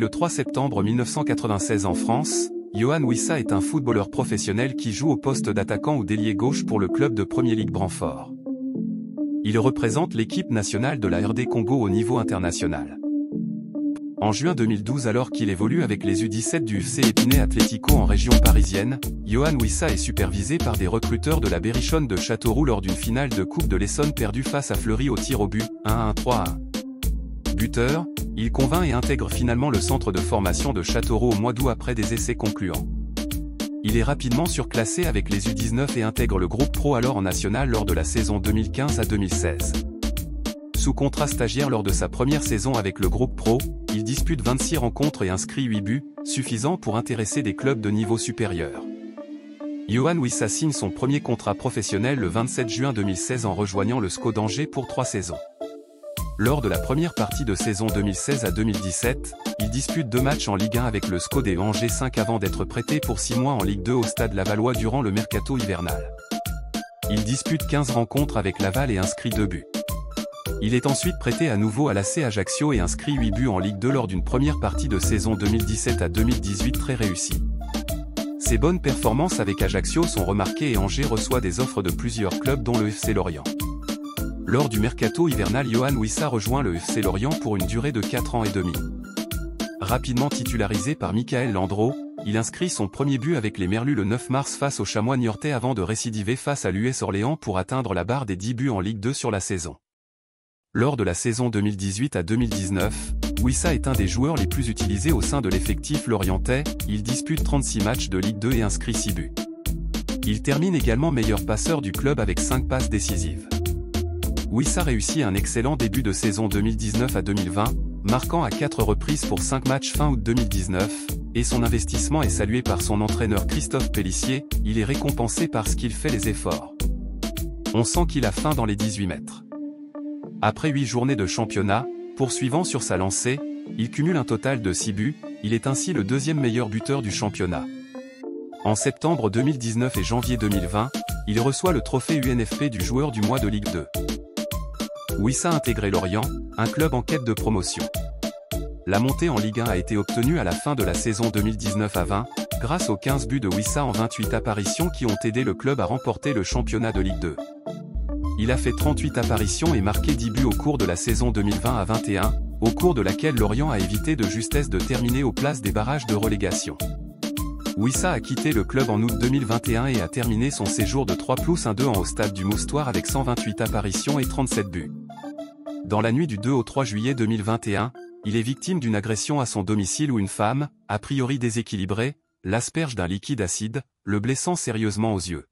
le 3 septembre 1996 en France, Yoann Wissa est un footballeur professionnel qui joue au poste d'attaquant ou d'ailier gauche pour le club de Premier League Brantford. Il représente l'équipe nationale de la RD Congo au niveau international. En juin 2012, alors qu'il évolue avec les U17 du FC Épinay Atlético en région parisienne, Yoann Wissa est supervisé par des recruteurs de la Berrichonne de Châteauroux lors d'une finale de Coupe de l'Essonne perdue face à Fleury au tir au but, 1-1-3-1. Buteur, il convainc et intègre finalement le centre de formation de Châteauroux au mois d'août après des essais concluants. Il est rapidement surclassé avec les U19 et intègre le groupe pro alors en national lors de la saison 2015 à 2016. Sous contrat stagiaire lors de sa première saison avec le groupe pro, il dispute 26 rencontres et inscrit 8 buts, suffisant pour intéresser des clubs de niveau supérieur. Yoann Wissa signe son premier contrat professionnel le 27 juin 2016 en rejoignant le SCO d'Angers pour 3 saisons. Lors de la première partie de saison 2016 à 2017, il dispute 2 matchs en Ligue 1 avec le SCO des Angers 5 avant d'être prêté pour 6 mois en Ligue 2 au Stade Lavallois durant le mercato hivernal. Il dispute 15 rencontres avec Laval et inscrit 2 buts. Il est ensuite prêté à nouveau à l'AC Ajaccio et inscrit 8 buts en Ligue 2 lors d'une première partie de saison 2017 à 2018 très réussie. Ses bonnes performances avec Ajaccio sont remarquées et Angers reçoit des offres de plusieurs clubs dont le FC Lorient. Lors du mercato hivernal, Yoann Wissa rejoint le FC Lorient pour une durée de 4 ans et demi. Rapidement titularisé par Michael Landreau, il inscrit son premier but avec les Merlus le 9 mars face aux Chamois niortais avant de récidiver face à l'US Orléans pour atteindre la barre des 10 buts en Ligue 2 sur la saison. Lors de la saison 2018 à 2019, Wissa est un des joueurs les plus utilisés au sein de l'effectif lorientais, il dispute 36 matchs de Ligue 2 et inscrit 6 buts. Il termine également meilleur passeur du club avec 5 passes décisives. Wissa réussit un excellent début de saison 2019 à 2020, marquant à 4 reprises pour 5 matchs fin août 2019, et son investissement est salué par son entraîneur Christophe Pellissier, il est récompensé parce qu'il fait les efforts. On sent qu'il a faim dans les 18 mètres. Après 8 journées de championnat, poursuivant sur sa lancée, il cumule un total de 6 buts, il est ainsi le deuxième meilleur buteur du championnat. En septembre 2019 et janvier 2020, il reçoit le trophée UNFP du joueur du mois de Ligue 2. Wissa a intégré Lorient, un club en quête de promotion. La montée en Ligue 1 a été obtenue à la fin de la saison 2019 à 20, grâce aux 15 buts de Wissa en 28 apparitions qui ont aidé le club à remporter le championnat de Ligue 2. Il a fait 38 apparitions et marqué 10 buts au cours de la saison 2020 à 21, au cours de laquelle Lorient a évité de justesse de terminer aux places des barrages de relégation. Wissa a quitté le club en août 2021 et a terminé son séjour de 3+1-2 ans au stade du Moustoir avec 128 apparitions et 37 buts. Dans la nuit du 2 au 3 juillet 2021, il est victime d'une agression à son domicile où une femme, a priori déséquilibrée, l'asperge d'un liquide acide, le blessant sérieusement aux yeux.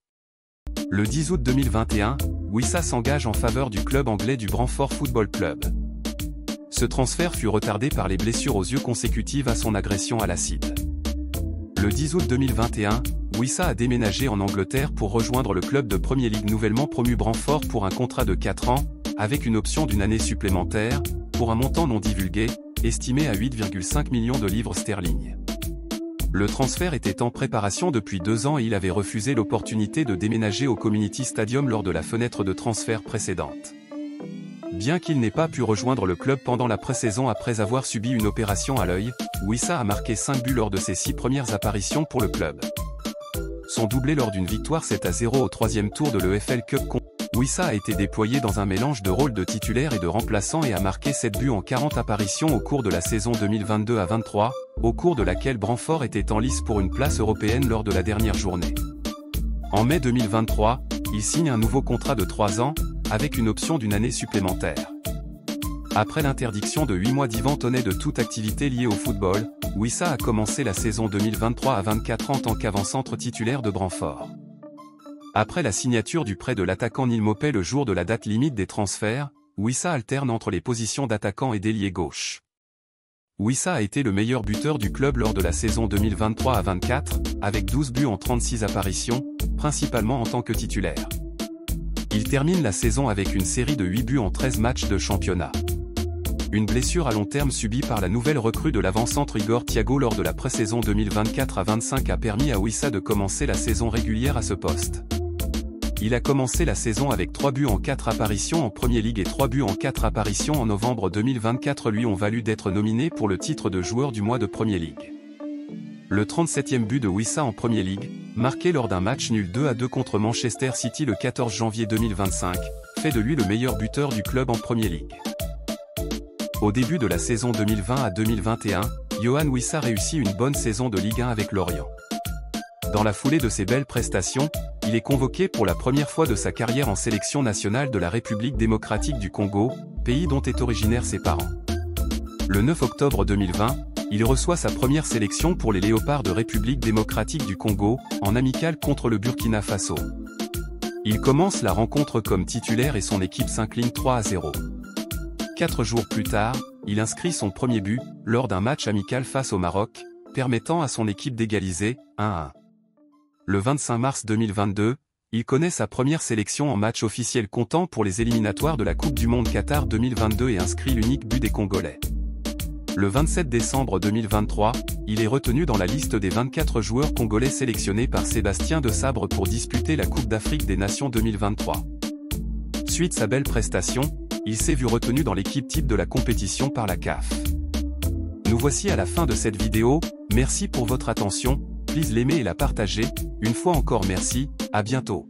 Le 10 août 2021, Wissa s'engage en faveur du club anglais du Brantford Football Club. Ce transfert fut retardé par les blessures aux yeux consécutives à son agression à l'acide. Le 10 août 2021, Wissa a déménagé en Angleterre pour rejoindre le club de Premier League nouvellement promu Brantford pour un contrat de 4 ans, avec une option d'une année supplémentaire, pour un montant non divulgué, estimé à 8,5 millions de livres sterling. Le transfert était en préparation depuis 2 ans et il avait refusé l'opportunité de déménager au Community Stadium lors de la fenêtre de transfert précédente. Bien qu'il n'ait pas pu rejoindre le club pendant la pré-saison après avoir subi une opération à l'œil, Wissa a marqué 5 buts lors de ses 6 premières apparitions pour le club. Son doublé lors d'une victoire 7-0 au 3e tour de l'EFL Cup. Wissa a été déployé dans un mélange de rôles de titulaire et de remplaçant et a marqué 7 buts en 40 apparitions au cours de la saison 2022 à 23, au cours de laquelle Brantford était en lice pour une place européenne lors de la dernière journée. En mai 2023, il signe un nouveau contrat de 3 ans, avec une option d'une année supplémentaire. Après l'interdiction de 8 mois d'Yvan Tonnet de toute activité liée au football, Wissa a commencé la saison 2023 à 24 ans en tant qu'avant-centre titulaire de Brantford. Après la signature du prêt de l'attaquant Neil Maupay le jour de la date limite des transferts, Wissa alterne entre les positions d'attaquant et d'ailier gauche. Wissa a été le meilleur buteur du club lors de la saison 2023 à 24, avec 12 buts en 36 apparitions, principalement en tant que titulaire. Il termine la saison avec une série de 8 buts en 13 matchs de championnat. Une blessure à long terme subie par la nouvelle recrue de l'avant-centre Igor Thiago lors de la pré-saison 2024 à 25 a permis à Wissa de commencer la saison régulière à ce poste. Il a commencé la saison avec 3 buts en 4 apparitions en Premier League et 3 buts en 4 apparitions en novembre 2024 lui ont valu d'être nominé pour le titre de joueur du mois de Premier League. Le 37e but de Wissa en Premier League, marqué lors d'un match nul 2-2 contre Manchester City le 14 janvier 2025, fait de lui le meilleur buteur du club en Premier League. Au début de la saison 2020 à 2021, Yohan Wissa réussit une bonne saison de Ligue 1 avec Lorient. Dans la foulée de ses belles prestations, il est convoqué pour la première fois de sa carrière en sélection nationale de la République démocratique du Congo, pays dont est originaire ses parents. Le 9 octobre 2020, il reçoit sa première sélection pour les Léopards de République démocratique du Congo, en amical contre le Burkina Faso. Il commence la rencontre comme titulaire et son équipe s'incline 3-0. 4 jours plus tard, il inscrit son premier but, lors d'un match amical face au Maroc, permettant à son équipe d'égaliser, 1-1. Le 25 mars 2022, il connaît sa première sélection en match officiel comptant pour les éliminatoires de la Coupe du Monde Qatar 2022 et inscrit l'unique but des Congolais. Le 27 décembre 2023, il est retenu dans la liste des 24 joueurs congolais sélectionnés par Sébastien de Sabre pour disputer la Coupe d'Afrique des Nations 2023. Suite sa belle prestation, il s'est vu retenu dans l'équipe type de la compétition par la CAF. Nous voici à la fin de cette vidéo, merci pour votre attention, please l'aimer et la partager, une fois encore merci, à bientôt.